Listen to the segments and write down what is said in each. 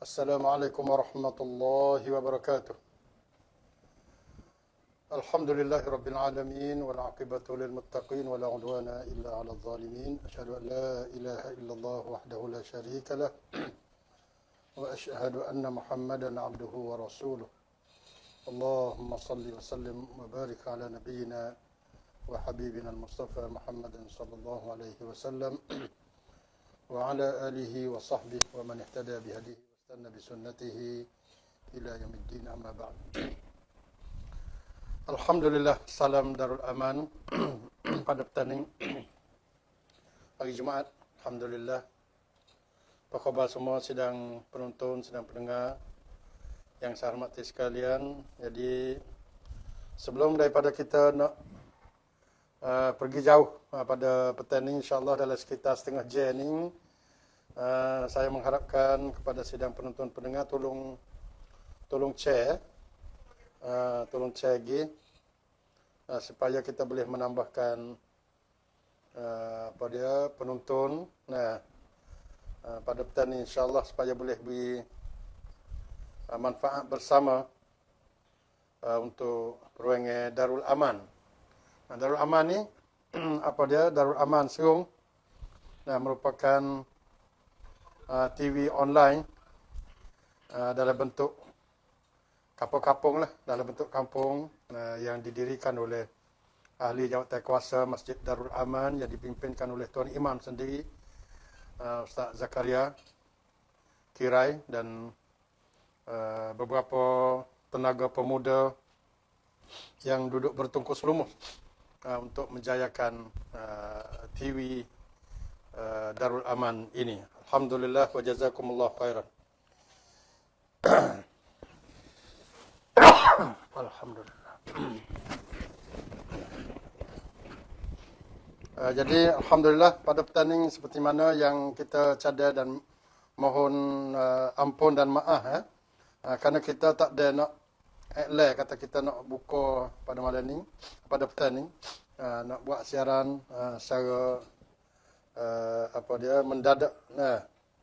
Assalamualaikum warahmatullahi wabarakatuh. Alhamdulillahi rabbil alamin wal aqibatu lil muttaqin wala udwana illa 'alal zalimin. Asyhadu an la ilaha illallah wahdahu la syarika lah wa asyhadu anna Muhammadan 'abduhu wa rasuluh. Allahumma salli wa sallim wa barik ala nabiyyina wa habibina al-Mustafa Muhammadin sallallahu alaihi wasallam wa ala alihi wa sahbihi wa man ihtada bihadihi wa istanna bi sunnatihi ila yaumiddin, amma ba'd. Alhamdulillah, salam Darul Aman pada petang hari Jumaat. Alhamdulillah. Apa khabar semua sidang penonton, sidang pendengar yang saya hormati sekalian. Jadi sebelum daripada kita nak pergi jauh pada petang ini, insya-Allah dalam sekitar setengah jam ini, saya mengharapkan kepada sidang penonton pendengar tolong share lagi supaya kita boleh menambahkan penonton pada petang ini, insya-Allah, supaya boleh beri manfaat bersama untuk peruangan Darul Aman. Darul Aman ni Darul Aman Serong merupakan TV online dalam bentuk kampung-kampung lah, dalam bentuk kampung yang didirikan oleh ahli jawatan kuasa Masjid Darul Aman yang dipimpinkan oleh Tuan Imam sendiri, Ustaz Zakaria Kirai, dan beberapa tenaga pemuda yang duduk bertungkus lumus untuk menjayakan TV Darul Aman ini. Alhamdulillah wa jazakumullah khairan. Alhamdulillah. Jadi alhamdulillah pada petang ini seperti mana yang kita cadar dan mohon ampun dan maaf kerana kita tak ada nak kata kita nak buka pada malam ni, pada petang ni, nak buat siaran secara mendadak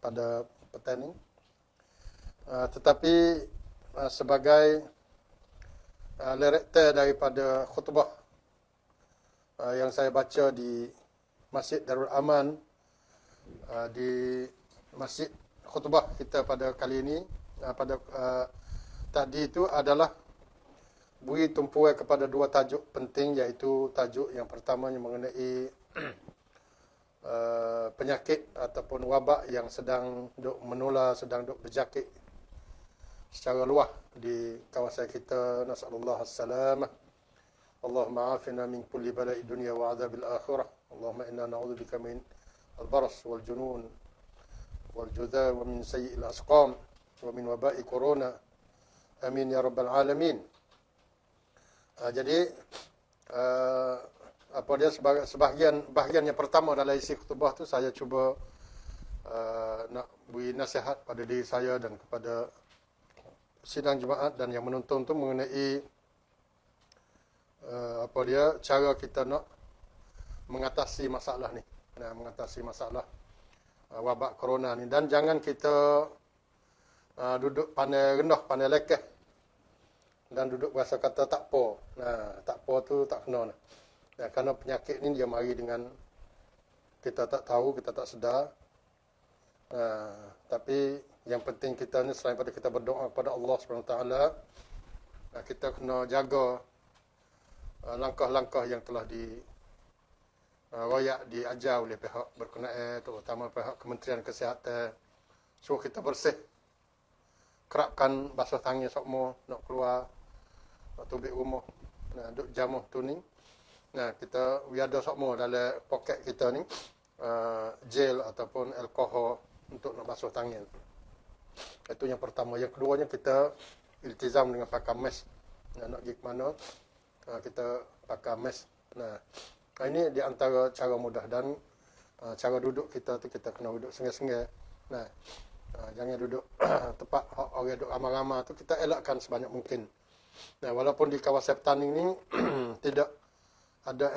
pada petang ni. Tetapi sebagai director daripada khutbah yang saya baca di Masjid Darul Aman, di Masjid khutbah kita pada kali ini, tadi itu adalah beri tumpuan kepada dua tajuk penting, iaitu tajuk yang pertamanya mengenai penyakit ataupun wabak yang sedang menular, sedang berjakit secara luas di kawasan kita. Nasallallahu as-salamah. Allahumma afina min kulli bala'i dunya wa adzabil akhirah. Allahumma inna na'udzubika min al-baras wal junun wal judha wa min sayyi'il asqam wa min waba'i corona. Amin ya rabbal alamin. Jadi bahagian yang pertama dalam isi khutbah tu saya cuba nak beri nasihat pada diri saya dan kepada sidang Jumaat dan yang menonton tu mengenai cara kita nak mengatasi masalah ni, mengatasi masalah wabak corona ni. Dan jangan kita duduk pandai rendah, pandai lekeh dan duduk berasa kata tak apa. Tak apa tu tak kena. Kerana penyakit ni dia mari dengan kita tak tahu, kita tak sedar. Tapi yang penting kita ni, selain pada kita berdoa kepada Allah SWT, kita kena jaga langkah-langkah yang telah diajar oleh pihak berkenaan, terutama pihak Kementerian Kesihatan. Suruh kita bersih, kerapkan basuh tangan semua, nak keluar, nak tubik rumah, duduk jamuh tu ni. Kita ada semua dalam poket kita ni gel ataupun alkohol untuk nak basuh tangan. Itu yang pertama. Yang keduanya, kita iltizam dengan pakai mask. Nak pergi ke mana, kita pakai mask. Ini di antara cara mudah. Dan cara duduk kita tu, kita kena duduk sengal-sengal. Jangan duduk tempat orang duduk ramai-ramai tu, kita elakkan sebanyak mungkin. Walaupun di kawasan petani ni tidak ada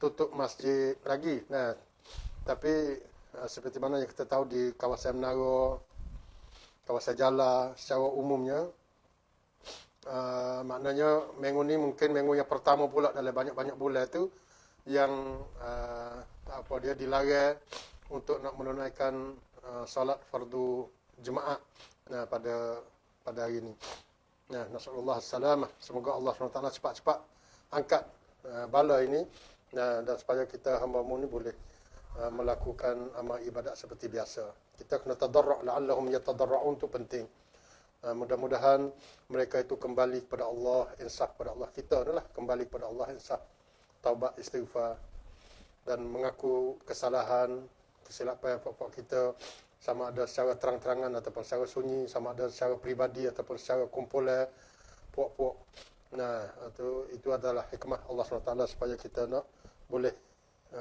tutup masjid lagi. Tapi seperti mana yang kita tahu di kawasan Menara, kawasan Jala secara umumnya. Maknanya minggu ni mungkin minggu yang pertama pula dalam banyak-banyak bulan tu yang dia dilarang untuk nak menunaikan solat fardu jemaah pada hari ini. Nasallallahu salamah. Semoga Allah SWT cepat-cepat angkat bala ini dan supaya kita hamba-Mu ni boleh melakukan amal ibadat seperti biasa. Kita kena tadarru' la'allahum yatadarra'un, tu penting. Mudah-mudahan mereka itu kembali kepada Allah, insaf kepada Allah. Kita adalah kembali kepada Allah, insaf, taubat, istighfar dan mengaku kesalahan, kesilapan pokok kita, sama ada secara terang-terangan ataupun secara sunyi, sama ada secara pribadi ataupun secara kumpulan puak-puak. Itu adalah hikmah Allah SWT supaya kita nak boleh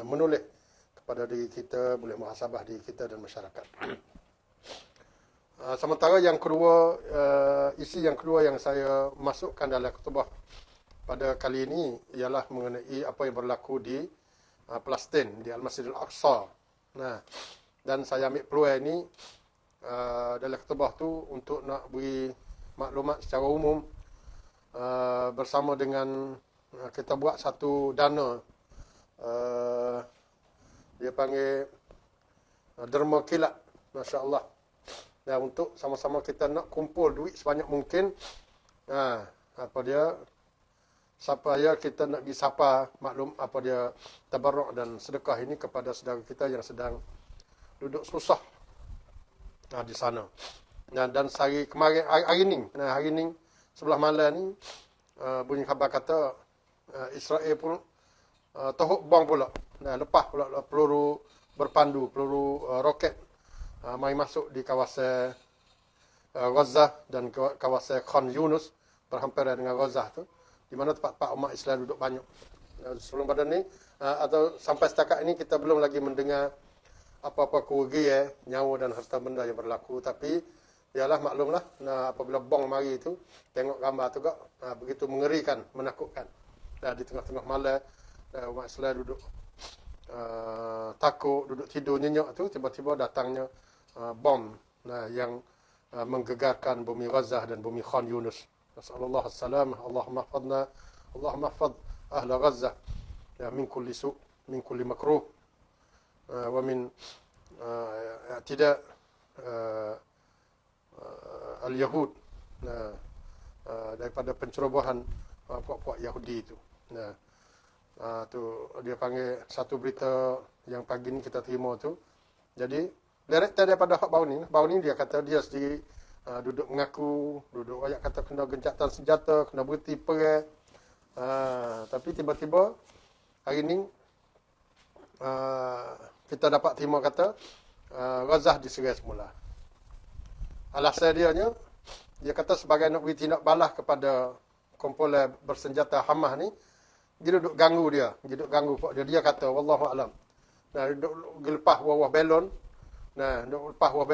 menoleh kepada diri kita, boleh muhasabah diri kita dan masyarakat. Sementara yang kedua, isi yang kedua yang saya masukkan dalam khutbah pada kali ini ialah mengenai apa yang berlaku di Palestin, di Al-Masjid Al-Aqsa. Dan saya ambil peluang ini dalam khutbah tu untuk nak beri maklumat secara umum bersama dengan kita buat satu dana, dia panggil derma kilat, masya-Allah. Dan untuk sama-sama kita nak kumpul duit sebanyak mungkin, supaya kita nak pergi sapa tabarruk dan sedekah ini kepada saudara kita yang sedang duduk susah di sana. Dan hari kemarin, hari ini sebelah malam ni bunyi khabar kata Israel pun tohuk bom pula. Lepas pula peluru berpandu, peluru roket mai masuk di kawasan Gaza dan kawasan Khan Yunus berhampiran dengan Gaza tu, di mana tempat umat Islam duduk banyak. Sebelum pada ni atau sampai setakat ini kita belum lagi mendengar apa-apa kerugian nyawa dan harta benda yang berlaku, tapi ialah maklumlah apabila bom mari itu, tengok gambar tu kak, begitu mengerikan, menakutkan. Di tengah-tengah malam umat Islam duduk takut, duduk tidur nyenyak tu, tiba-tiba datangnya bom yang menggegarkan bumi Gaza dan bumi Khan Yunus. Nasallallahu salamah. Allahumma hafadna, Allahumma hafad ahla Gaza min kulli su', min kulli makruh wa min i'tida' al-Yahud, daripada pencerobohan puak-puak Yahudi itu. Tu dia panggil satu berita yang pagi ni kita terima tu. Jadi director daripada hak bau ni dia kata dia sendiri duduk mengaku, duduk ayat kata kena gencatan senjata, kena berhenti perang. Tapi tiba-tiba hari ni kita dapat terima kata Gaza diserang semula. Alasan dia kata sebagai nak beri tindak balas kepada kumpulan bersenjata Hamas ni, dia duduk ganggu dia. Dia kata wallahu alam. Duduk lepas bawah belon. Duduk lepas bawah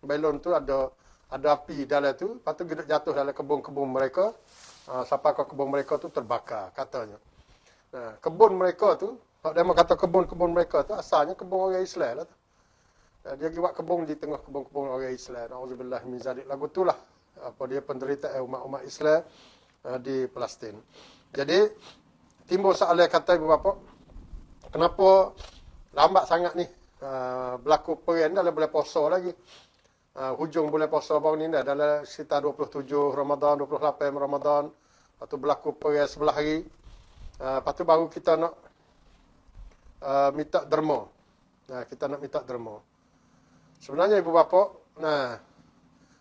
belon tu ada api dalam tu, lepas tu duduk jatuh dalam kebun-kebun mereka. Sampai ke kebun mereka tu terbakar katanya. Kebun mereka tu, kalau dia kata kebun-kebun mereka tu asalnya kebun orang Islam lah tu. Dia buat kebun di tengah kebun-kebun orang Islam. Auzubillah min zalik. Lagu itulah dia penderitaan umat-umat Islam di Palestin. Jadi timbul soalan kata ibu bapa, kenapa lambat sangat ni berlaku perang dalam bulan puasa lagi. Hujung bulan puasa baru ni dah dalam sekitar 27 Ramadan, 28 Ramadan. Lepas tu berlaku perang sebelah hari. Lepas tu baru kita nak minta derma. Kita nak minta derma. Sebenarnya ibu bapa,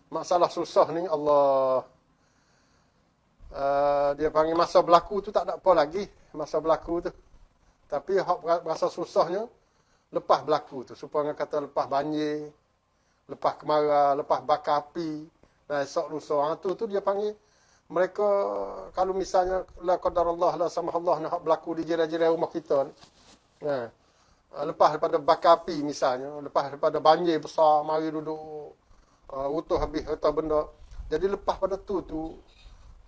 masalah susah ni Allah dia panggil masa berlaku tu tak ada apa lagi. Masa berlaku tu. Tapi rasa susahnya lepas berlaku tu. Supaya kata lepas banjir, lepas kemarau, lepas bakar api, esok lusa. Tu dia panggil mereka, kalau misalnya la qadarullah la samahallah nak berlaku di jiran-jiran rumah kita ni. Lepas daripada bakar api misalnya, lepas daripada banjir besar, mari duduk utuh habis harta benda. Jadi lepas pada tu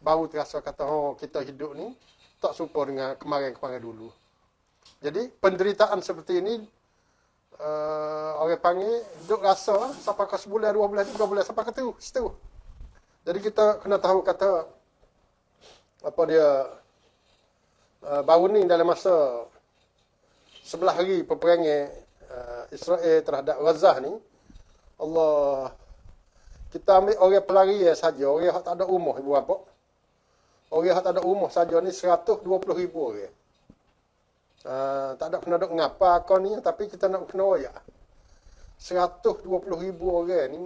baru terasa kata, kita hidup ni tak serupa dengan kemarin-kemarin dulu. Jadi penderitaan seperti ini orang panggil duk rasa sampai ke sebulan, 2 bulan, 3 bulan sampai ke situ. Jadi kita kena tahu kata apa dia baru ni dalam masa 11 hari peperangan Israel terhadap Gaza ni, Allah, kita ambil orang pelari saja, orang yang tak ada rumah, ibu bapa. Orang yang tak ada rumah saja ni 120,000 orang. Tak ada kena duk ngapa kau ni, tapi kita nak kena royak. 120,000 orang ni,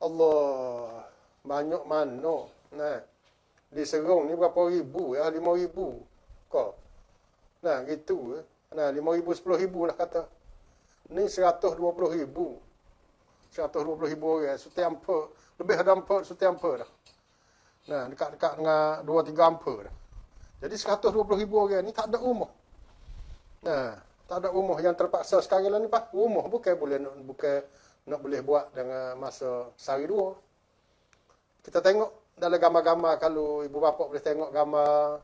Allah, banyak mana. Nah, di Serong ni berapa ribu ya? 5,000 kau. Nah, gitu. Nah, 5,000, 10,000 lah kata. Ni 120,000. 120,000 orang. Suti ampun. Lebih ada ampun, suti ampun dah. Nah, dekat-dekat dengan 2-3 ampun dah. Jadi 120,000 orang ni tak ada rumah. Nah, tak ada rumah. Yang terpaksa sekarang ni pak, rumah bukan nak boleh buat dengan masa sehari dua. Kita tengok dalam gambar-gambar, kalau ibu bapa boleh tengok gambar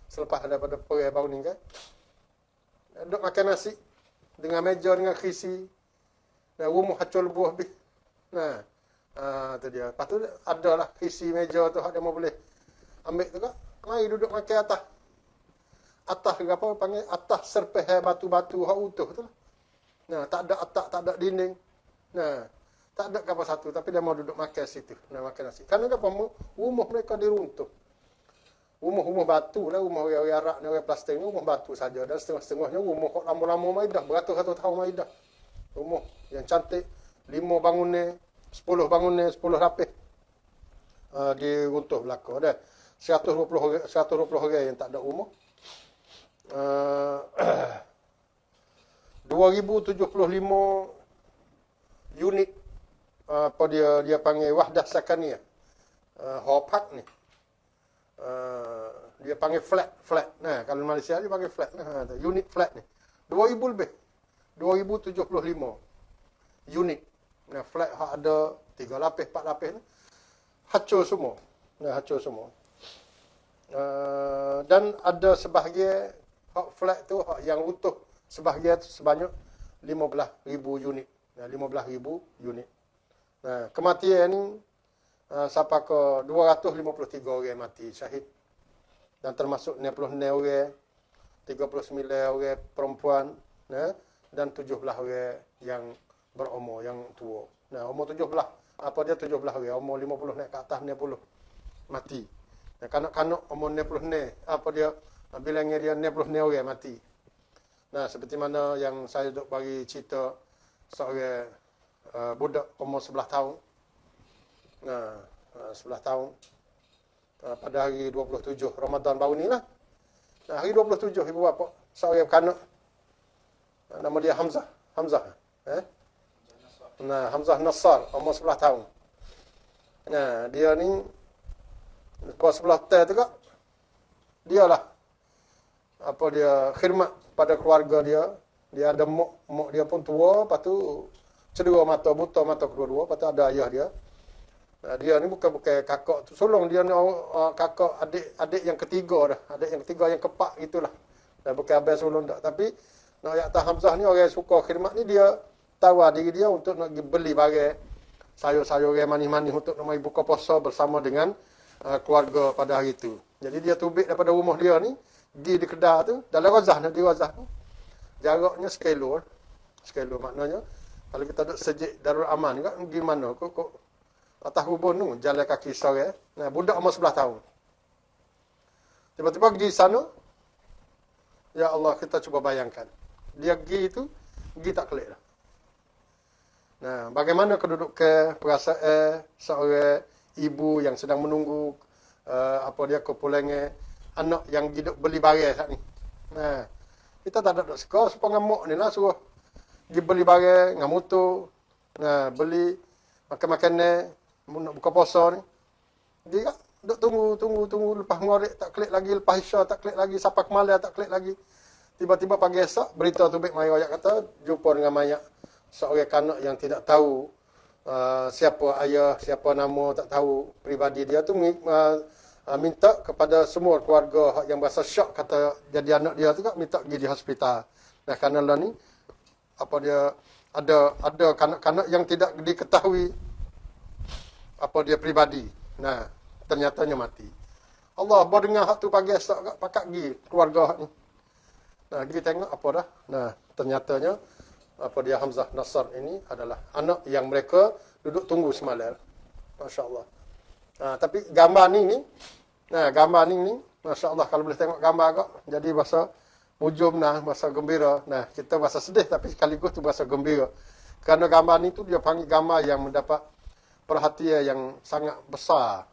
selepas daripada perang baru ni kan. Duk makan nasi dengan meja dengan kerisi. Dan rumah hacul buah habis. Nah, tu dia. Lepas tu adalah kerisi meja tu hak dia mau boleh ambil tu kan. Mari duduk makan atas. Atas ke apa panggil? Atas serpeh batu-batu hak utuh tu lah. Nah, tak ada atap, tak ada dinding. Nah, tak ada apa satu. Tapi dia mau duduk makan situ. Nah, makan nasi. Kerana apa? Rumah mereka diruntuh. Rumah-rumah batu lah. Rumah orang Arab ni, orang plastik ni. Rumah batu saja. Dan setengah-setengahnya rumah kok lama-lama mai dah. Beratus-ratus tahun mai dah. Rumah yang cantik. 5 bangunan, 10 bangunan, 10 lapis. Diruntuh belakang dah. 120 orang yang tak ada rumah. 2075 unit apa dia panggil wahdah sakaniyah. Hopak ni. Dia panggil flat. Nah, kalau Malaysia dia panggil flat. Nah, unit flat ni. 2000 lebih. 2075 unit. Nah, flat hak ada 3 lapis, 4 lapis ni. Hancur semua. Nah, hancur semua. Dan ada sebahagian hak flat tu, hak yang utuh, sebahagian tu sebanyak 15,000 unit. Nah, 15,000 unit. Nah, kematian ni sampai ke 253 orang mati syahid. Dan termasuk 66 orang, 39 orang perempuan, nah, dan 17 orang yang berumur, yang tua. Nah, umur 17, apa dia 17 orang, umur 50 naik ke atas 60 mati. Nah, kanak-kanak umur 60 ni, apa dia, bilangnya dia 60 ni orang mati. Nah, seperti mana yang saya duk bagi cerita seorang budak umur 11 tahun. Nah, 11 tahun. Pada hari 27 Ramadan baru ni lah. Nah, hari 27 ibu bapa, seorang kanak. Nama dia Hamzah. Nah, Hamzah Nassar, umur 11 tahun. Nah, dia ni kau sebelah hotel tu kak, dia lah apa dia khidmat pada keluarga dia. Dia ada mak dia pun tua, lepas tu cedera mata, buta mata kedua-dua, lepas tu ada ayah dia. Dia ni bukan kakak tu sulung, dia ni kakak adik yang ketiga dah, adik yang ketiga yang kepak gitulah. Dan bukan abang sulung tak. Tapi nak ayat Hamzah ni orang yang suka khidmat ni, dia tawar diri dia untuk nak beli barang sayur-sayur yang manis-manis untuk nak mari buka puasa bersama dengan keluarga pada hari itu. Jadi dia tubik daripada rumah dia ni, pergi di Kedah tu, dalam Razah ni, di Razah tu. Jaraknya sekilo. Sekilo maknanya, kalau kita duduk sejik Darul Aman kan, pergi mana? Kok atas hubun tu, jalan kaki sore. Nah, budak umur 11 tahun. Tiba-tiba pergi sana, ya Allah, kita cuba bayangkan. Dia pergi tak kelik dah. Nah, bagaimana kedudukan perasaan seorang ibu yang sedang menunggu kepulangan anak yang hidup beli barang saat ni. Nah, kita tak ada suka sepengamuk ni lah, suruh pergi beli barang dengan motor. Nah, beli makan-makanan nak buka puasa ni. Dia duk tunggu lepas maghrib tak klik lagi, lepas isya tak klik lagi, sampai ke malam tak klik lagi. Tiba-tiba pagi esok berita tubik mai ayat kata jumpa dengan mayat seorang kanak yang tidak tahu siapa ayah, siapa nama, tak tahu pribadi dia tu, minta kepada semua keluarga yang berasa syok kata jadi anak dia tu minta pergi di hospital. Nah, kerana lah ni apa dia ada kanak-kanak yang tidak diketahui apa dia pribadi. Nah, ternyatanya mati. Allah baru dengar hak tu pagi esok pakak gi keluarga hak ni. Nah, pergi tengok apa dah. Nah, ternyatanya apa dia Hamzah Nasr ini adalah anak yang mereka duduk tunggu semalam. Masya-Allah. Tapi gambar ni, gambar ni, masya-Allah kalau boleh tengok gambar agak jadi bahasa mujum bahasa gembira. Nah, kita bahasa sedih tapi sekaligus tu bahasa gembira. Kerana gambar ni tu dia panggil gambar yang mendapat perhatian yang sangat besar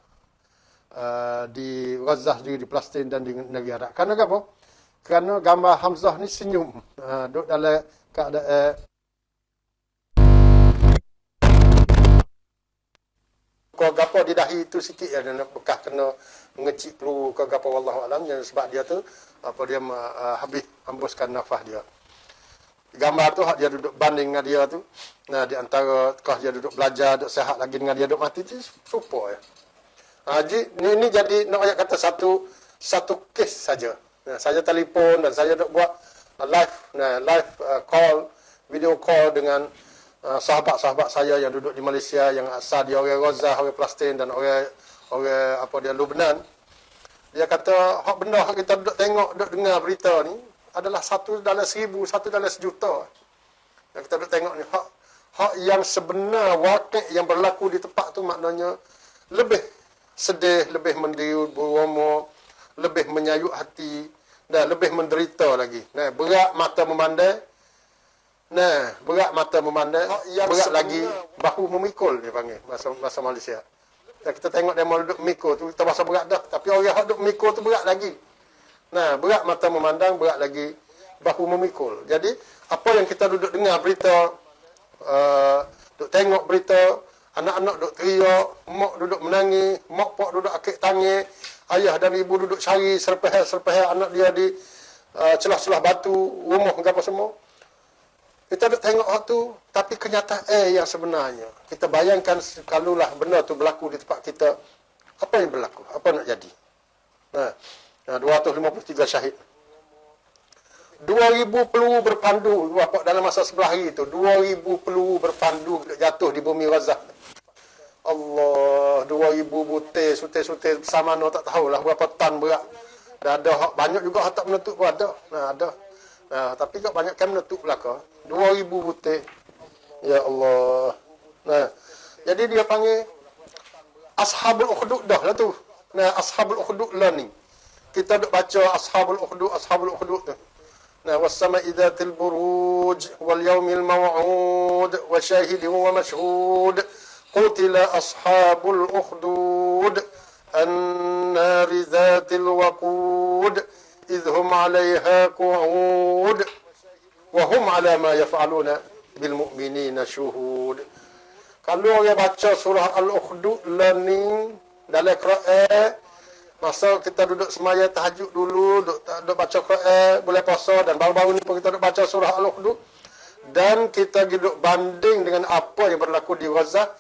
di Gaza juga, di Palestin dan di negara Arab. Kerana apa? Kerana gambar Hamzah ni senyum. Duduk dalam keadaan kau gapo di dahi tu sikit ya, dan bekas kena mengecik peluru kau gapo wallahu alam, sebab dia tu apa dia habis hembuskan nafas dia. Gambar tu hak dia duduk banding dengan dia tu. Nah, di antara kau dia duduk belajar, duduk sihat lagi dengan dia duduk mati tu serupa ya. Ini jadi nak ayat kata satu kes saja. Nah, saya telefon dan saya duk buat live call, video call dengan sahabat-sahabat saya yang duduk di Malaysia, yang asal dia orang Gaza, orang Palestin dan orang apa dia Lebanon. Dia kata hak benda hak kita duduk tengok, duduk dengar berita ni adalah 1 dalam 1000, 1 dalam sejuta. Yang kita duduk tengok ni hak yang sebenar, wakil yang berlaku di tempat tu, maknanya lebih sedih, lebih mendiru beromo, lebih menyayuk hati dan lebih menderita lagi. Nah, berat mata memandai. Berat mata memandai, berat lagi bahu memikul dia panggil bahasa Malaysia. Dan kita tengok dia mau duduk mikul tu, kita rasa berat dah, tapi orang yang duduk mikul tu berat lagi. Nah, berat mata memandang, berat lagi bahu memikul. Jadi, apa yang kita duduk dengar berita, duduk tengok berita, anak-anak duduk teriak, mak duduk menangis, mak pak duduk akik tangis, ayah dan ibu duduk cari serpeh anak dia di celah-celah batu, rumah ke apa semua. Kita duduk tengok hal tu, tapi kenyataan yang sebenarnya. Kita bayangkan kalaulah benda tu berlaku di tempat kita, apa yang berlaku? Apa nak jadi? 253 syahid. 2,000 peluru berpandu dalam masa 11 hari itu. 2,000 peluru berpandu jatuh di bumi Gaza. Allah, 2,000 butir, sutir bersama no, tak tahulah berapa tan berat. Dan ada banyak juga tak menutup pun ada. Ada. Tapi kok banyak kan menutup belaka. 2,000 butir. Ya Allah. Jadi dia panggil Ashabul Ukhdud dah lah tu. Ashabul Ukhdud lah ni. Kita duk baca Ashabul Ukhdud tu. Was-sama'i dzatil buruj wal yaumil maw'ud wa syahidin wa mashhud. Qutila ashabul ukhdud an-nari dzatil waqud idhum 'alayha qu'ud wa hum 'ala ma yaf'aluna bil mu'minina syuhud. Kalau orang baca surah Al-Ukhdud learning dalam Quran, masa kita duduk semaya tahajud dulu, duduk baca Quran, boleh puasa, dan baru-baru ni pun kita duduk baca surah Al-Ukhdud, dan kita duduk banding dengan apa yang berlaku di Gaza,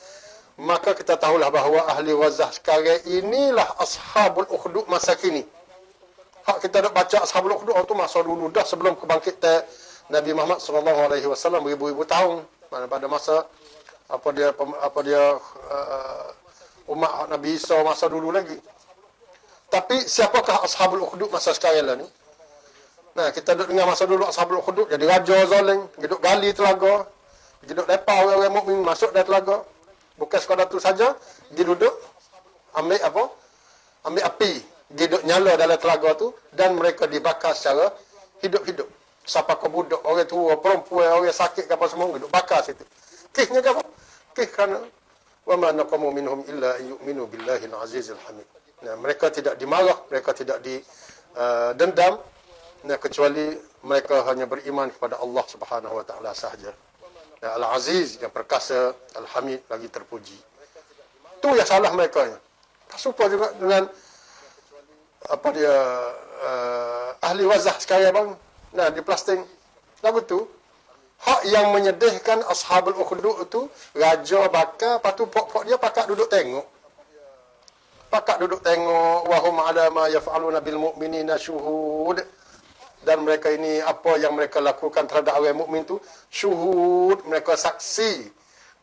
maka kita tahulah bahawa ahli Gaza sekarang inilah Ashabul Ukhdud masa kini. Hak kita duduk baca Ashabul Ukhdud tu masa dulu dah, sebelum kebangkitan Nabi Muhammad SAW beribu-ribu tahun, pada masa umat Nabi Isa masa dulu lagi. Tapi siapakah Ashabul Ukhdud masa sekarang lah ni? Kita duduk dengar masa dulu Ashabul Ukhdud jadi raja zalim, duduk gali telaga, duduk lepas orang-orang mukmin masuk dalam telaga. Bukan sekadar tu saja, dia duduk ambil api, dia duduk nyala dalam telaga tu, dan mereka dibakar secara hidup-hidup. Siapa ke budak, orang tua, perempuan, orang sakit apa semua duduk bakar situ. Kisnya apa? Kis kerana wa ma naqamu minhum illa an yu'minu billahi al-azizil hamid. Mereka tidak dimarah, mereka tidak dendam, kecuali mereka hanya beriman kepada Allah Subhanahu wa taala sahaja. Al-Aziz yang perkasa, Al-Hamid lagi terpuji. Itu yang salah mereka. Tak serupa juga dengan ahli Gaza sekarang bang. Di Palestin. Lagu tu hak yang menyedihkan Ashabul Ukhdud itu, raja bakar, lepas tu pok-pok dia pakak duduk tengok. Wa hum 'ala ma yaf'aluna bil mu'minina syuhud. Dan mereka ini apa yang mereka lakukan terhadap orang mukmin tu, syuhud, mereka saksi.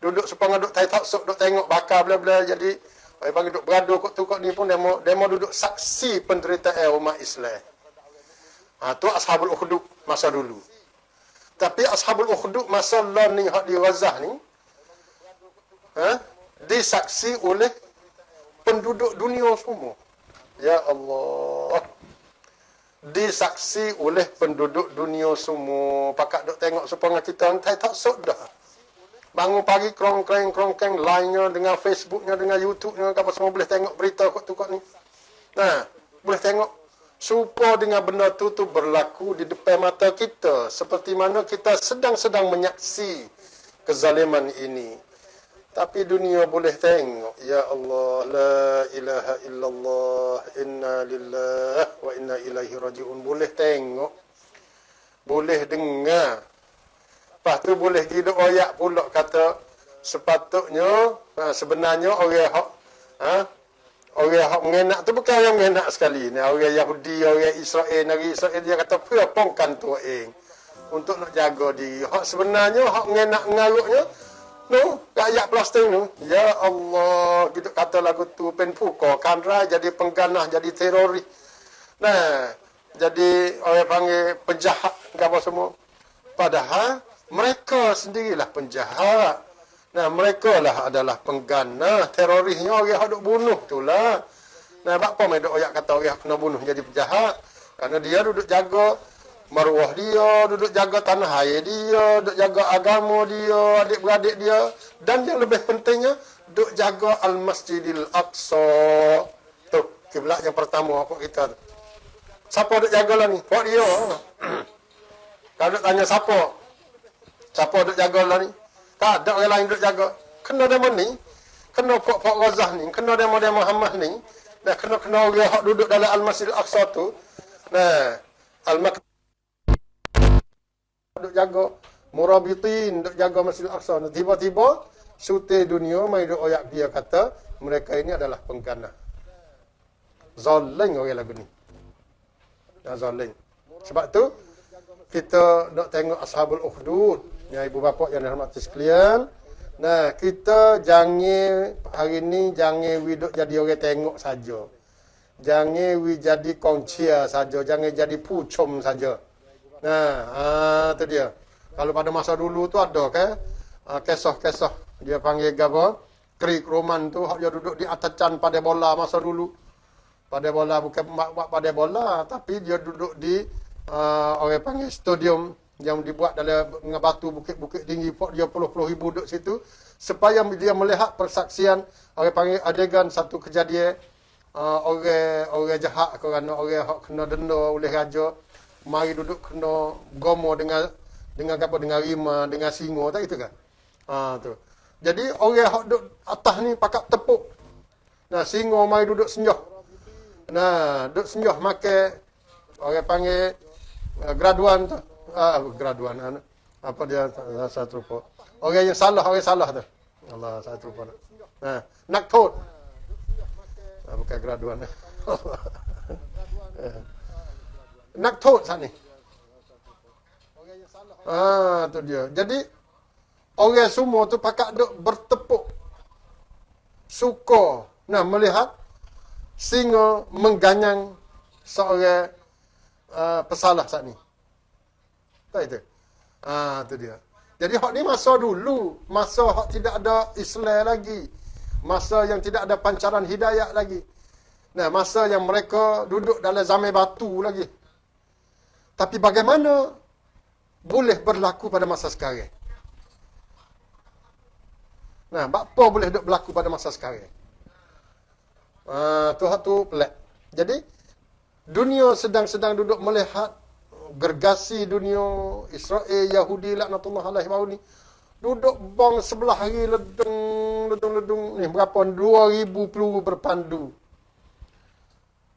Duduk supaya duduk tai taksuk, duduk tengok bakar bla-bla, jadi orang panggil duduk beradu kok tu kok ni pun demo duduk saksi penderitaan umat Islam. Tu Ashabul Ukhdud masa dulu. Tapi Ashabul Ukhdud masa lah ni hak di Ghazah ni, disaksi oleh penduduk dunia semua. Ya Allah. Disaksi oleh penduduk dunia semua. Pakat duk tengok supaya kita tak taksuk dah. Bangun pagi krong-kreng line-nya dengan Facebook-nya, dengan YouTube-nya, apa semua boleh tengok berita kok tu kok ni. Nah, boleh tengok supaya dengan benda tu berlaku di depan mata kita, seperti mana kita sedang menyaksi kezaliman ini. Tapi dunia boleh tengok. Ya Allah, la ilaha illallah, inna lillahi wa inna ilaihi raji'un. Boleh tengok, boleh dengar. Lepas tu boleh hidup oyak pula kata sepatutnya sebenarnya orang hak mengenak tu bukan orang mengenak sekali ni, orang Yahudi, orang Israel, negeri Israel, dia kata pongkan tu untuk nak jaga diri. Hak sebenarnya hak mengenak ngaruknya rakyat Palestin tu, ya Allah, gitu kata lagu tu penpuka kanra jadi pengganah, jadi teroris. Nah, jadi orang panggil penjahat apa semua. Padahal mereka sendirilah penjahat. Nah, mereka lah adalah penggana, terorisnya orang yang duk bunuh tu lah. Nah, apa mereka orang kata orang kena bunuh jadi penjahat? Kerana dia duduk jaga maruah dia, duduk jaga tanah air dia, duduk jaga agama dia, adik-beradik dia. Dan yang lebih pentingnya, duduk jaga Al-Masjidil Aqsa. Tu, kiblat yang pertama apa kita tu. Siapa duduk jaga lah ni? Buat dia. Kalau duduk tanya siapa duduk jaga lah ni? Tak ada orang lain duduk jaga. Kena demo ni, kena Pok Ghazah ni, kena demo Hamas ni, dan kena orang yang duduk dalam Al-Masjidil Aqsa tu. Nah, Al-Maktab duduk jaga, Murabitin duduk jaga Masjidil Aqsa. Tiba-tiba sute dunia mai duk oyak dia kata mereka ini adalah penggana. Zalim orang lagu ni. Dah zalim. Sebab tu kita nak tengok Ashabul Ukhdud, ya ibu bapa yang dirahmati sekalian. Nah, kita jangan hari ni jangan duk jadi orang tengok saja. Jangan jadi kongcia saja, jangan jadi pucum saja. Nah, tu dia. Kalau pada masa dulu tu ada kan kisah-kisah dia panggil apa? Krik Roman tu dia duduk di atas can pada bola masa dulu. Pada bola bukan pada bola, tapi dia duduk di orang panggil stadium yang dibuat dengan batu bukit-bukit tinggi, dia puluh-puluh ribu duduk situ supaya dia melihat persaksian orang panggil adegan satu kejadian orang jahat kerana orang hak kena denda oleh raja mari duduk kena gomo dengan apa, dengan rima, dengan singa, tak itu kan? Tu. Jadi orang hak duduk atas ni pakat tepuk. Nah, singa mari duduk senjah. Nah, duduk senjah makan orang panggil graduan tu. Graduan apa dia saya terlupa. Orang yang salah tu. Allah, saya terlupa. Nah, naktut. Bukan graduan. Naktut sana ni. Tu dia. Jadi orang semua tu pakat duk bertepuk. Suka melihat singa mengganyang seorang pesalah saat ni. Tak itu? Tu dia. Jadi hak ni masa dulu, masa hak tidak ada Islam lagi, masa yang tidak ada pancaran hidayah lagi. Nah, masa yang mereka duduk dalam zaman batu lagi. Tapi bagaimana boleh berlaku pada masa sekarang? Nah, apa boleh berlaku pada masa sekarang? Tu pelik. Jadi dunia sedang duduk melihat gergasi dunia Israel, Yahudi laknatullah alaihi baru ni duduk bang sebelah hari ledung ni berapa 2000 peluru berpandu.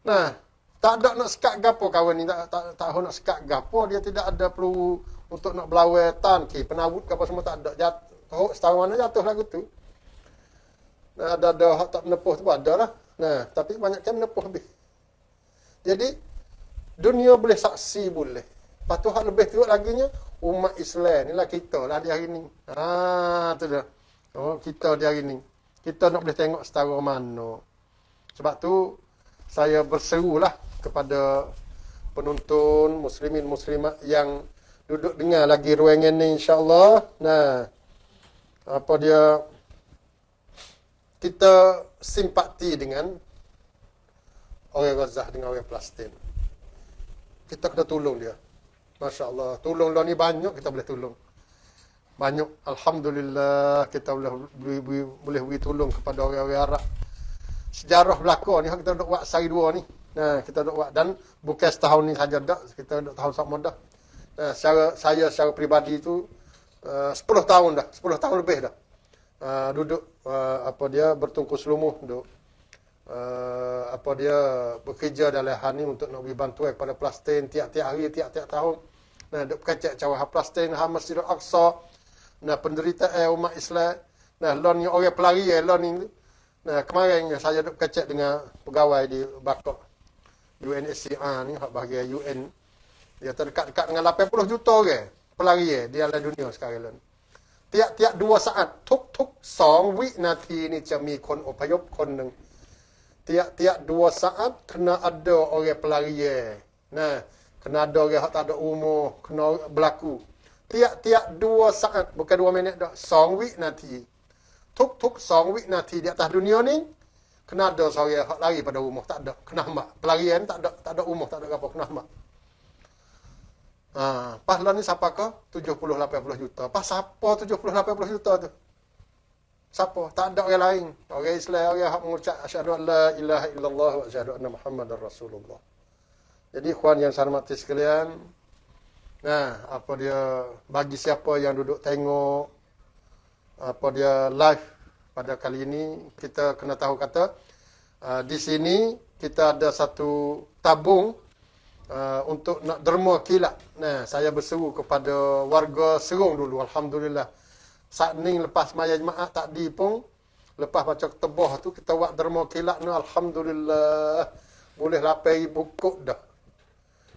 Nah, tak ada nak sekat gapo kawan ni, tak nak sekat gapo, dia tidak ada peluru untuk nak belawai tanki, penawut apa semua tak ada. Jatuh setahun mana jatuh lagu tu. Nah, ada hak tak menepuh tu ada lah. Nah, tapi banyak kan menepuh habis. Jadi dunia boleh saksi boleh. Lepas tu hak lebih teruk lagi nya, umat Islam ni lah kita lah di hari ni. Tu dah. Oh, kita di hari ni. Kita nak boleh tengok setara mana. Sebab tu, saya berserulah kepada penonton, muslimin, muslimat yang duduk dengar lagi ruangan ni insya-Allah. Nah, apa dia, kita simpati dengan orang Gaza, dengan orang Palestin. Kita kena tolong dia. Masya Allah. Tolong lah ni banyak kita boleh tolong. Banyak. Alhamdulillah kita boleh beri tolong kepada orang-orang Arab. Sejarah belakang ni kita duk buat sehari dua ni. Nah, kita duk buat dan bukan setahun ni saja dak, kita duk tahun sama dah. Nah, secara peribadi tu 10 tahun dah, 10 tahun lebih dah. Duduk apa dia bertungkus lumuh duk apa dia bekerja dalam hal ni untuk nak beri bantuan kepada Palestin tiap-tiap hari, tiap-tiap tahun. Nah, duk kacak cawah Palestin, Masjidil Aqsa. Nah, penderitaan umat Islam. Nah, lon ni orang pelari lon ni. Nah, kemarin saya duk kacak dengan pegawai di Bakok UNHCR ni, hak bahagian UN. Dia terdekat-dekat dengan 80 juta orang pelari di dalam dunia sekarang ni. Tiap-tiap 2 saat ทุก2 วินาทีนี่จะมีคนอพยพคนหนึ่ง tiap-tiap 2 saat kena ada orang pelari. Nah, kena ada orang yang tak ada umur, kena berlaku. Tiap-tiap 2 saat, bukan 2 minit dah, 2 วินาที. ทุก 2 วินาทีdi atas dunia ni, kena ada seorang yang lari pada rumah, tak ada, kena hamba. Pelarian tak ada umur, tak ada apa, kena hamba. Pas lah ni siapa ke? 70-80 juta. Pas siapa 70-80 juta tu? Siapa? Tak ada orang lain. Orang Islam, orang yang mengucap asyhadu an la ilaha illallah wa asyhadu anna Muhammadar Rasulullah. Jadi ikhwan yang saya hormati sekalian, nah, apa dia, bagi siapa yang duduk tengok apa dia live pada kali ini, kita kena tahu kata di sini kita ada satu tabung untuk nak derma kilat. Nah, saya berseru kepada warga Serong dulu, alhamdulillah. Saat ni lepas maya jemaah tadi pun, lepas baca ketebah tu kita buat derma kilat ni, alhamdulillah boleh 8,000 kok dah.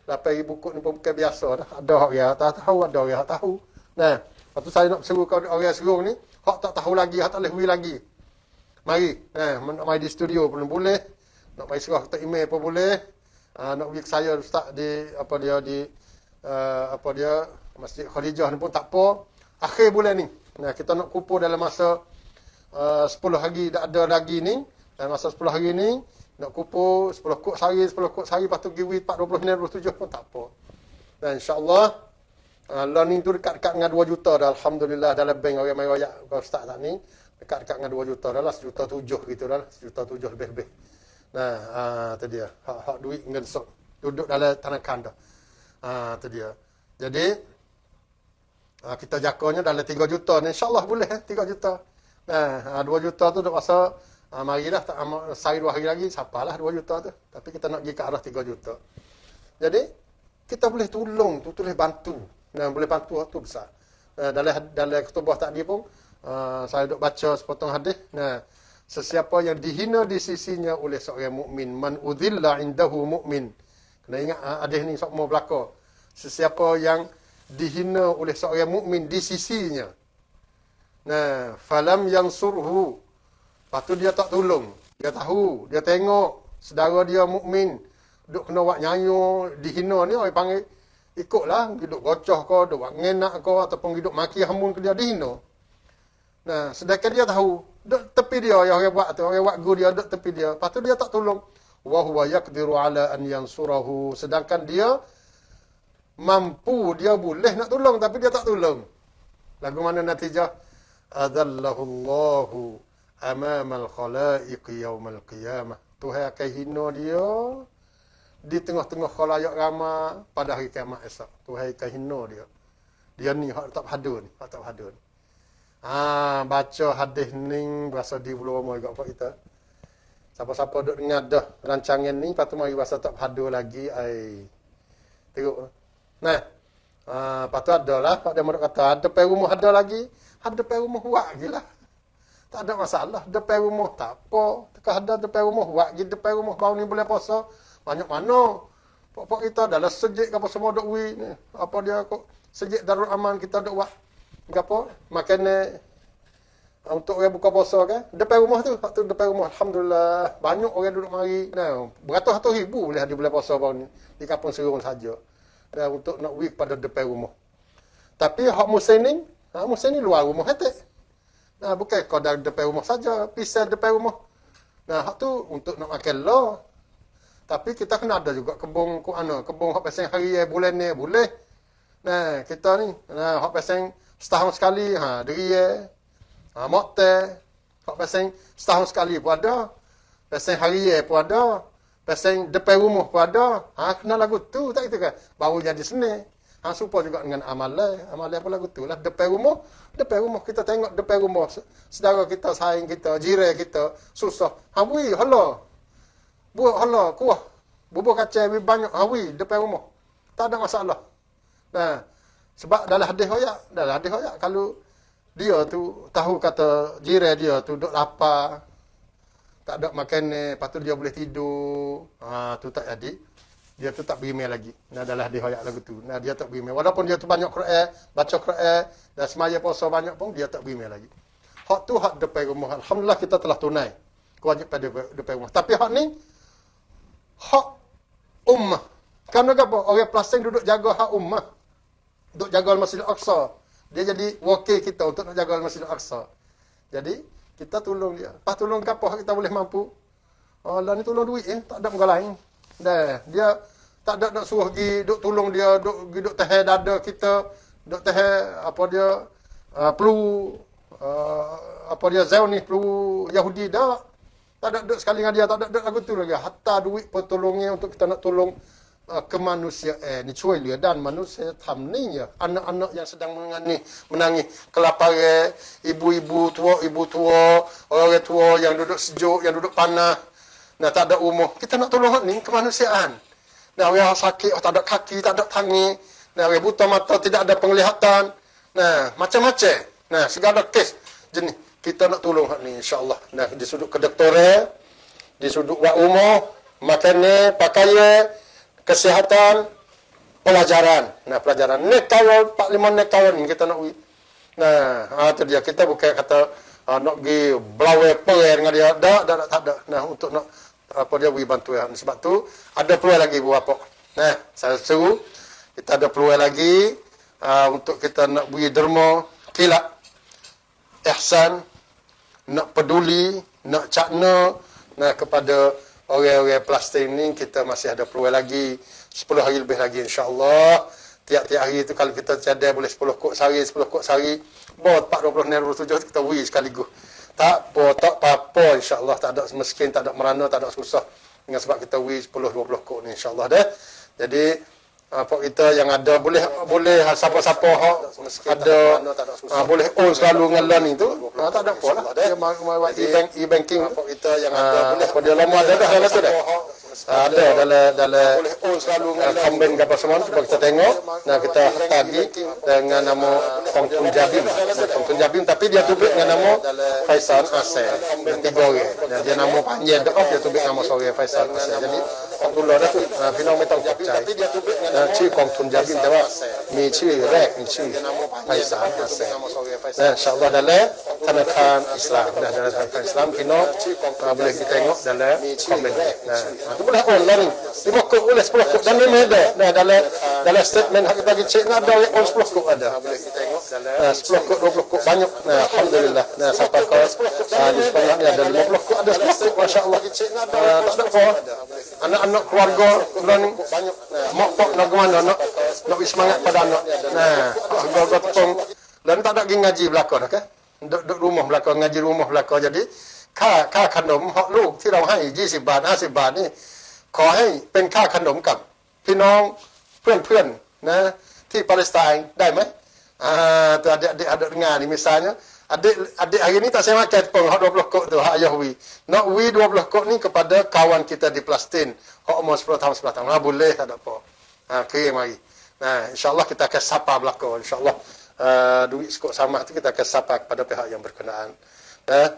8,000 kok ni pun bukan biasa dah. Ada orang yang tak tahu, ada orang yang tak tahu. Nah, lepas tu saya nak berseru kepada orang Serong ni, hak tak tahu lagi, hak tak boleh beri lagi. Mari, nak mari di studio pun boleh, nak mari serah ketuk email pun boleh. Nak pergi ke saya ustaz di apa dia di apa dia Masjid Khadijah ni pun tak apa. Akhir bulan ni. Nah, kita nak kumpul dalam masa 10 hari tak ada lagi ni. Dalam masa 10 hari ni nak kumpul 10 kok sehari, 10 kok sehari, lepas tu giveaway 20 minit 27 pun tak apa. Dan insya-Allah learning tu dekat-dekat dengan 2 juta dah, alhamdulillah, dalam bank orang mai royak ustaz tak ni dekat-dekat dengan 2 juta dah lah, 1,7 gitu dah, 1,7 lebih-lebih. Nah, tu dia. Hak duit ngesok. Duduk dalam tanakan dah. Tu dia. Jadi, kita jakonya dalam 3 juta ni. InsyaAllah boleh 3 juta. Nah, 2 juta tu duk rasa, marilah, sehari 2 hari lagi, siapalah 2 juta tu. Tapi kita nak pergi ke arah 3 juta. Jadi, kita boleh tolong tu, boleh bantu. Nah, boleh bantu tu besar. Dalam ketubah tadi pun, saya duk baca sepotong hadis. Nah, sesiapa yang dihina di sisinya oleh seorang mukmin, man udhilla indahu mukmin. Kena ingat hadis ni semua berlaku. Sesiapa yang dihina oleh seorang mukmin di sisinya. Nah, falam yansurhu. Lepas tu dia tak tolong. Dia tahu, dia tengok saudara dia mukmin duk kena buat nyanyo, dihina ni orang panggil ikutlah, duduk gocoh ke, duk buat ngenak ke, ataupun duduk maki hamun ke, dia dihina. Nah, sedangkan dia tahu, duk tepi dia yang orang buat tu, orang buat guru dia duk tepi dia. Lepas tu dia tak tolong. Wa huwa yaqdiru ala an yansurahu. Sedangkan dia mampu, dia boleh nak tolong tapi dia tak tolong. Lagu mana natijah? Adallahu Allahu amamal khalaiq yaumal qiyamah. Tuhan akan hina dia di tengah-tengah khalayak ramai pada hari kiamat esok. Tuhan akan hina dia. Dia ni hak tak berhadun, hak tak berhadun. Baca hadis ni berasa di bulu rumah juga kita. Siapa-siapa duk dengar dah rancangan ni, lepas tu mari berasa tak berhadun lagi, teruk. Nah, lepas tu ada lah, Pak Demokrat kata, depan rumah ada lagi, depan rumah buat je lah. Tak ada masalah, depan rumah tak apa. Tekan ada depan rumah, buat je depan rumah, baru ni boleh puasa. Banyak mana Pokok kita dah sejik apa semua dok wi ni. Apa dia kok sejik Darul Aman kita dok buat gapo makan untuk orang buka puasa kan. Depan rumah tu, waktu depan rumah alhamdulillah banyak orang duduk mari. Nah, beratus-ratus ribu boleh di bulan puasa baru ni di Kampung Serong saja. Dan untuk nak wi pada depan rumah. Tapi hak musim ni luar rumah hati. Nah, bukan kau dah depan rumah saja, pisah depan rumah. Nah, hak tu untuk nak makan lo. Tapi kita kena ada juga kebun kebun hak pasang hari bulan ni boleh. Nah, kita ni hak pasang setahun sekali deri mokte hak pasang setahun sekali pun ada. Pasang hari pun ada. Pasang depan rumah pun ada. Kena lagu tu tak gitu kan. Baru jadi seni. Supaya juga dengan amalan apa lagu tu lah. Depan rumah kita tengok depan rumah saudara kita, saing kita, jiran kita susah. Hawi hala. Buat hala kuah. Bubur kacang banyak hawi depan rumah. Tak ada masalah. Nah, sebab dalam hadis hoyak kalau dia tu tahu kata jiran dia tu duk lapar, tak ada makan ni, lepas tu dia boleh tidur. Tu tak jadi. Dia tu tak berimeh lagi. Nah, dalam hadis hoyak lagu tu. Nah, dia tak berimeh. Walaupun dia tu banyak Quran, baca Quran dan semaya puasa banyak pun dia tak berimeh lagi. Hak tu hak depan rumah. Alhamdulillah kita telah tunai kewajipan depan rumah. Tapi hak ni hak ummah. Kerana apa? Orang Palestin duduk jaga hak ummah. Duduk jaga Masjid Al-Aqsa. Dia jadi wakil kita untuk nak jaga Masjid Al-Aqsa. Jadi, kita tolong dia. Lepas tolong apa kita boleh mampu. Allah ni tolong duit tak ada muka lain. Dah, dia tak ada nak suruh pergi duk tolong dia, duk tahan dada kita, duk tahan apa dia perlu apa dia Zionis perlu Yahudi dah. Tak ada duk sekali dengan dia, tak ada duk lagu tu lagi. Hatta duit pertolongnya untuk kita nak tolong kemanusiaan ni cuy dia dan manusia tamni ya anak-anak yang sedang menangis kelaparan, ibu tua, orang tua yang duduk sejuk, yang duduk panas. Nah, tak ada rumah. Kita nak tolong ni kemanusiaan. Nah, orang sakit, tak ada kaki, tak ada tangi. Nah, orang buta mata, tidak ada penglihatan. Nah, macam-macam. Nah, segala kes jenis kita nak tolong ni insya-Allah. Nah, di sudut kedoktoran, di sudut buat rumah, makanan, pakaian, kesihatan, pelajaran. Nah, pelajaran nek kawan 45 nek kawan kita nak wi. Nah, tu dia kita bukan kata nak pergi belawai perang dengan dia. Tak ada. Nah, untuk nak apa dia beri bantuan. Sebab tu ada peluang lagi buat apa. Nah, saya seru kita ada peluang lagi untuk kita nak beri derma, kilat, ihsan, nak peduli, nak cakna kepada orang-orang Palestin ni. Kita masih ada peluang lagi 10 hari lebih lagi insya-Allah. Tiap-tiap hari tu kalau kita cadai boleh 10 kok sehari, buat 40-27 kita beri sekaligus. Tak apa insya-Allah, tak ada miskin, tak ada merana, tak ada susah. Dengan sebab kita beri 10-20 kok ni insya-Allah dah. Jadi apa kita yang ada boleh siapa-siapa hak ada boleh own selalu dengan LAN itu tak ada apa lah. Dia e-banking apa kita yang ada boleh dia lama ada dah dalam tu dah. Ada dalam combine apa semua cuba kita tengok. Nah, kita tadi dengan nama Kongtun Jabim. Kongtun Jabim tapi dia tubik dengan nama Faisal Asel. Tiga orang. Dan dia nama panjang dia tubik nama seorang Faisal Asel. Jadi Abdullah dah tu Pinang Metong Capcai tapi dia tubik dengan nama Kongtun Jabim tahu. Niชื่อ rek ni ชื่อ Faisal Asel. Nah, insya-Allah dalam Tanakan Islam. Dah dalam Tanakan Islam Pinang boleh kita tengok dalam komen. Nah, boleh online ni. 5 kok boleh 10 kok dan memang ada. Nah, dalam statement hak kita cek ada yang on 10 kok ada. Boleh kita tengok dalam 10 kok 20 kok banyak. Nah, alhamdulillah. Nah, sampai ke di sekolah ni ada 50 kok ada 10 kok masya-Allah. Tak ada apa. Anak-anak keluarga bulan ni banyak. Mak pak nak mana nak semangat pada anak. Nah, keluarga tepung dan tak ada pergi ngaji belakang dah kan. Duduk rumah belakang ngaji rumah belakang jadi ค่าขนมลูกที่เราให้20 บาท50 บาทนี่ขอให้เป็นค่าขนมกับพี่น้องเพื่อนๆนะที่ปาเลสไตน์ได้ไหมtu adik-adik ada dengar ni misalnya adik hari ni tak saya makan pun hak 20 kok tu hak Yahwi nak wi 20 kok ni kepada kawan kita di Palestin hak umur 10 tahun 11 tahun boleh tak ada apa kirim mari. Nah, insya-Allah kita akan sapa belakang insya-Allah duit skok sama tu kita akan sapa kepada pihak yang berkenaan.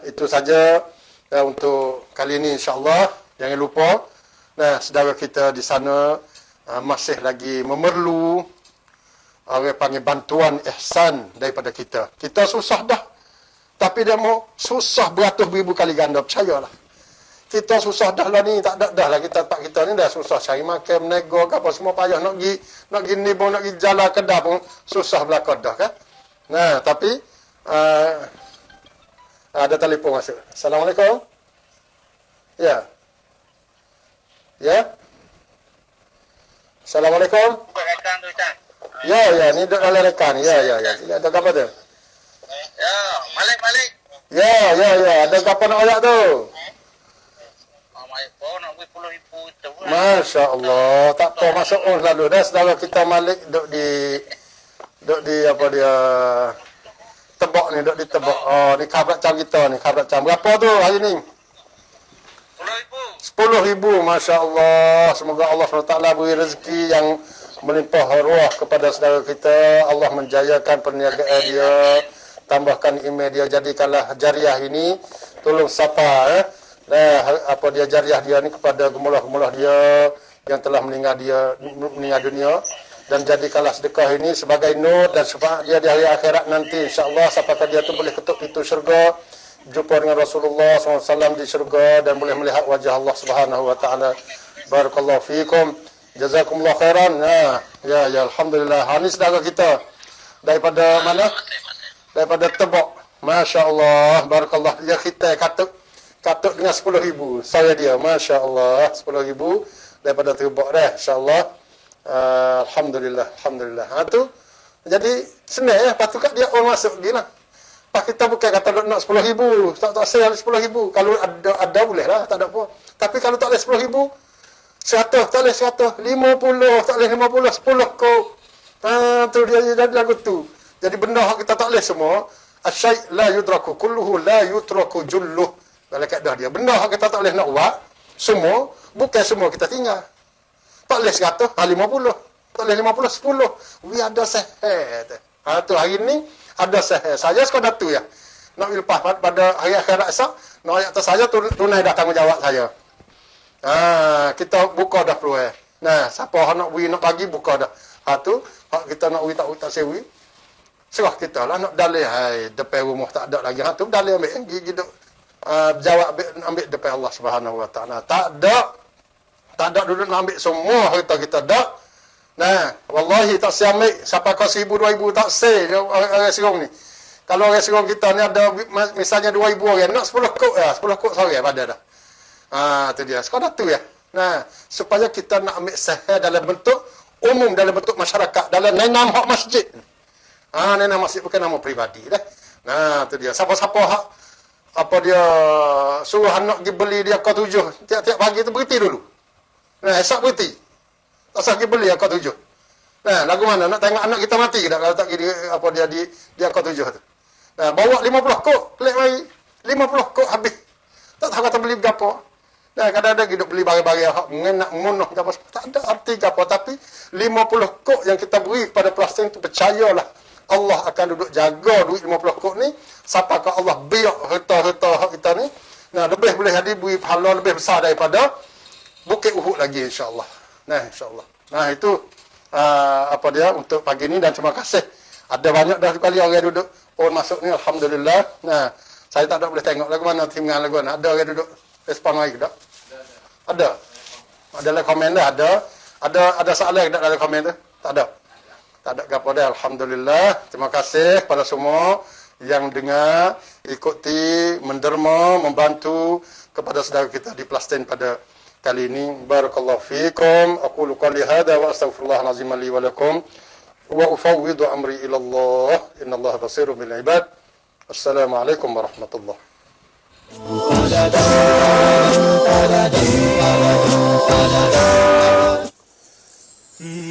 Itu saja untuk kali ini insya-Allah. Jangan lupa saudara kita di sana masih lagi memerlu orang panggil bantuan ihsan daripada kita. Kita susah dah. Tapi dia mau susah beratus ribu kali ganda, percayalah. Kita susah dah lah ni, tak ada dah lah kita tempat kita ni dah susah cari makan, menego ke apa semua payah nak pergi ni pun nak pergi jalan kedah pun susah belaka dah kan. Nah, tapi ada telefon masuk. Assalamualaikum. Ya. Ya. Assalamualaikum. Rekan tu, Ustaz. Ya, ni duduk dalam rekan. Ya. Sila ada apa tu? Ya, Malik. Ya. Ada apa nak ayat tu? Malik pun nak beri 10,000 itu. Masya Allah. Tak apa, masuk on selalu. Dah saudara kita Malik duduk di apa dia Tebak ni, duduk di Tebak. Oh, ni kabrak cam kita ni, kabrak cam. Berapa tu hari ni? 10,000. 10,000, Masya Allah. Semoga Allah SWT beri rezeki yang melimpah ruah kepada saudara kita. Allah menjayakan perniagaan dia, tambahkan email dia, jadikanlah jariah ini tolong sapa apa dia jariah dia ni kepada gemulah-gemulah dia yang telah meninggal dunia, dan jadikanlah sedekah ini sebagai nur dan syafaat dia di hari akhirat nanti, insya-Allah, siapakah dia tu boleh ketuk pintu syurga, jumpa dengan Rasulullah SAW di syurga dan boleh melihat wajah Allah Subhanahu wa taala. Barakallahu fiikum. Jazakumullah khairan. Ya, alhamdulillah. Ini saudara kita daripada mana? Daripada Tebak. Masya-Allah. Barakallah. Dia kita katuk dengan 10,000. Saya dia. Masya-Allah. 10,000 daripada Tebak dah. Insya-Allah. Alhamdulillah. Tu. Jadi senang ya. Lepas tu kat dia orang masuk lagi lah. Pak kita bukan kata nak 10,000. Tak saya 10,000. Kalau ada boleh lah. Tak ada apa. Tapi kalau tak boleh 10,000, 100, tak boleh 100, 50, tak boleh 50, 10 kau. Tu dia jadi lagu tu. Jadi benda yang kita tak boleh semua, asyai' la yudraku kulluhu la yutraku julluh. Dalam kaedah dia, benda yang kita tak boleh nak buat semua, bukan semua kita tinggal. Tak boleh 100, 50. Tak boleh 50, 10. We ada sehat. Tu hari ni ada sehat. Saya sekadar tu ya. Nak lepas pada hari akhirat esok, nak ayat atas saya tunai dah tanggungjawab saya. Kita buka dah peluang. Nah, siapa nak beri nak bagi buka dah. Tu hak kita nak beri tak sewi. Serah kita lah nak dalih depan rumah tak ada lagi. Tu dalih ambil gigi duk jawab ambil depan Allah Subhanahu wa taala. Tak ada duduk nak ambil semua kita dak. Nah, wallahi tak saya ambil siapa kau 1,000 2,000 tak saya orang serong ni. Kalau orang serong kita ni ada misalnya 2,000 orang nak 10 kok 10 kok sore pada dah. Tu dia. Sekadar tu ya. Nah, supaya kita nak ambil sahih dalam bentuk umum, dalam bentuk masyarakat, dalam nama hak masjid. Nama masjid bukan nama peribadi dah. Nah, tu dia. Siapa-siapa hak apa dia suruh anak pergi beli dia kau 7. Tiap-tiap pagi tu berhenti dulu. Nah, esok berhenti. Tak usah pergi beli kau 7. Nah, lagu mana? Nak tengok anak kita mati ke tak kalau tak pergi apa dia di kau 7 tu. Nah, bawa 50 kok, kelik mari. 50 kok habis. Tak tahu kata beli berapa. Nah, kadang-kadang hidup beli barang-barang yang nak memunuh apa, tak ada arti apa, tapi 50 kok yang kita beri kepada Palestin itu, percayalah Allah akan duduk jaga duit 50 kok ni. Siapakah Allah biak harta-harta hak kita ni, nah lebih boleh jadi beri pahala lebih besar daripada Bukit Uhud lagi, insya-Allah. Nah, insya-Allah. Nah, itu apa dia untuk pagi ni, dan terima kasih. Ada banyak dah kali orang duduk masuk ni, alhamdulillah. Nah, saya tak ada boleh tengok lagu mana tim dengan lagu mana. Ada orang duduk respon lagi tak? Ada. Dalam komen dah ada soalan tak dalam komen tu? Tak ada. Tak ada apa dah. Alhamdulillah. Terima kasih kepada semua yang dengar, ikuti, menderma, membantu kepada saudara kita di Palestin pada kali ini. Barakallahu fiikum. Aqulu qali hadza wa astaghfirullahal azim li wa lakum wa ufawwidu amri ila Allah. Innallaha basirun bil ibad. Assalamualaikum warahmatullahi.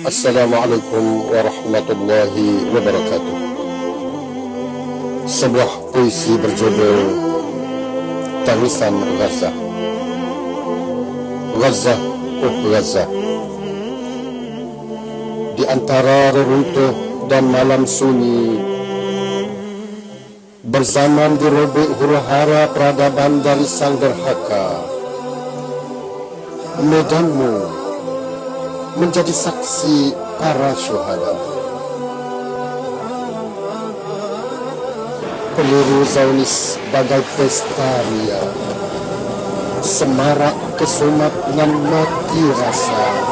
Assalamualaikum warahmatullahi wabarakatuh. Sebuah puisi berjudul Tangisan Gaza. Gaza, Gaza. Di antara reruntuh dan malam sunyi, berzaman dirobek huru-hara peradaban dari sang derhaka. Medanmu menjadi saksi para syuhada. Peluru Zaunis bagai pesta ria, semarak kesumat nan mati rasa.